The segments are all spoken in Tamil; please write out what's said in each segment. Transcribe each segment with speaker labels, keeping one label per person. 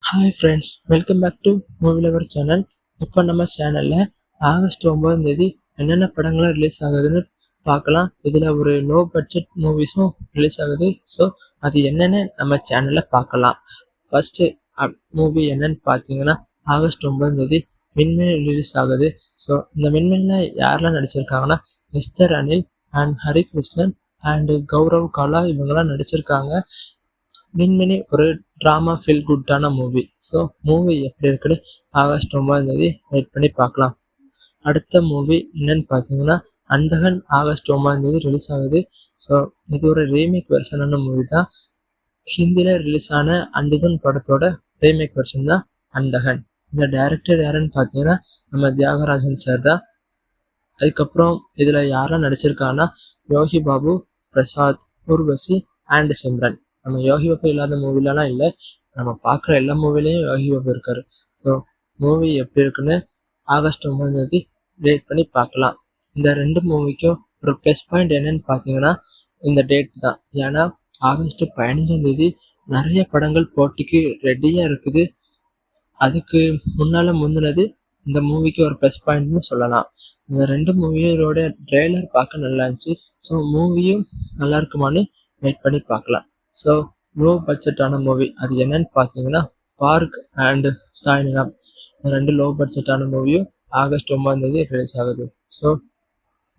Speaker 1: Hi friends, welcome back to movie lover channel. இப்போ நம்ம சேனலில் ஆகஸ்ட் 9ஆம் தேதி என்னென்ன படங்கள்லாம் ரிலீஸ் ஆகுதுன்னு பார்க்கலாம். இதில் ஒரு லோ பட்ஜெட் மூவிஸும் ரிலீஸ் ஆகுது. ஸோ அது என்னென்னு நம்ம சேனலில் பார்க்கலாம். ஃபஸ்ட்டு மூவி என்னன்னு பார்த்தீங்கன்னா, ஆகஸ்ட் 9ஆம் தேதி விண்மீன் ரிலீஸ் ஆகுது. ஸோ இந்த விண்மீனில் யாரெல்லாம் நடிச்சிருக்காங்கன்னா, Esther Anil and Harikrishnan and Gaurav Kala இவங்கெல்லாம் நடிச்சிருக்காங்க. விண்மினி ஒரு ட்ராமா ஃபீல் குட்டான மூவி. ஸோ மூவி எப்படி இருக்குன்னு ஆகஸ்ட் 9ஆம் தேதி வெயிட் பண்ணி பார்க்கலாம். அடுத்த மூவி என்னன்னு பார்த்தீங்கன்னா, அந்தகன் ஆகஸ்ட் 9ஆம் தேதி ரிலீஸ் ஆகுது. ஸோ இது ஒரு ரீமேக் வெர்ஷனான மூவி தான். ஹிந்தியில் ரிலீஸ் ஆன அந்தகன் படத்தோட ரீமேக் வெர்ஷன் தான் அந்தகன். இந்த டைரக்டர் யாருன்னு பார்த்தீங்கன்னா, நம்ம தியாகராஜன் சார் தான். அதுக்கப்புறம் இதில் யாரெல்லாம் நடிச்சிருக்காங்கன்னா, யோகி பாபு, பிரசாத், ஊர்வசி அண்ட் சிம்ரன். நம்ம யோகி பாபு இல்லாத மூவிலலாம் இல்லை, நம்ம பார்க்குற எல்லா மூவிலையும் யோகி பாபு இருக்காரு. ஸோ மூவி எப்படி இருக்குன்னு ஆகஸ்ட் 9ஆம் தேதி வெயிட் பண்ணி பார்க்கலாம். இந்த ரெண்டு மூவிக்கும் ஒரு ப்ளஸ் பாயிண்ட் என்னன்னு பார்த்தீங்கன்னா, இந்த டேட் தான். ஏன்னா ஆகஸ்ட் 15ஆம் தேதி நிறைய படங்கள் போட்டிக்கு ரெடியாக இருக்குது. அதுக்கு முந்தினது இந்த மூவிக்கு ஒரு ப்ளஸ் பாயிண்ட்னு சொல்லலாம். இந்த ரெண்டு மூவியோட ட்ரெய்லர் பார்க்க நல்லா இருந்துச்சு. ஸோ மூவியும் நல்லா இருக்குமான்னு வெயிட் பண்ணி பார்க்கலாம். ஸோ லோ பட்ஜெட்டான மூவி அது என்னன்னு பார்த்தீங்கன்னா, பார்க் அண்டு தாய்நிலம். இந்த ரெண்டு லோ பட்ஜெட்டான மூவியும் ஆகஸ்ட் 9ஆம் தேதி ரிலீஸ் ஆகுது. ஸோ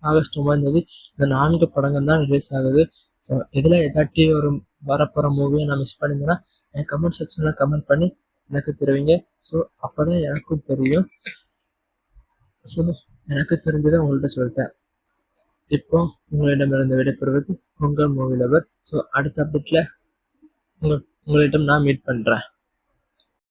Speaker 1: ஆகஸ்ட் 9ஆம் தேதி இந்த 4 படங்கள் தான் ரிலீஸ் ஆகுது. ஸோ இதில் ஏதாட்டி ஒரு வரப்போகிற மூவியை நான் மிஸ் பண்ணியிருந்தேன்னா என் கமெண்ட் செக்ஷனில் கமெண்ட் பண்ணி எனக்கு தெரிவிங்க. ஸோ அப்போ தான் எனக்கும் தெரியும். ஸோ எனக்கு தெரிஞ்சதை உங்கள்கிட்ட சொல்லிட்டேன். இப்போ உங்களிடமிருந்து விடைபெறுவது உங்கள் மூவி லவர். ஸோ அடுத்த அப்டேட்டில் உங்களிடம் நான் மீட் பண்ணுறேன்.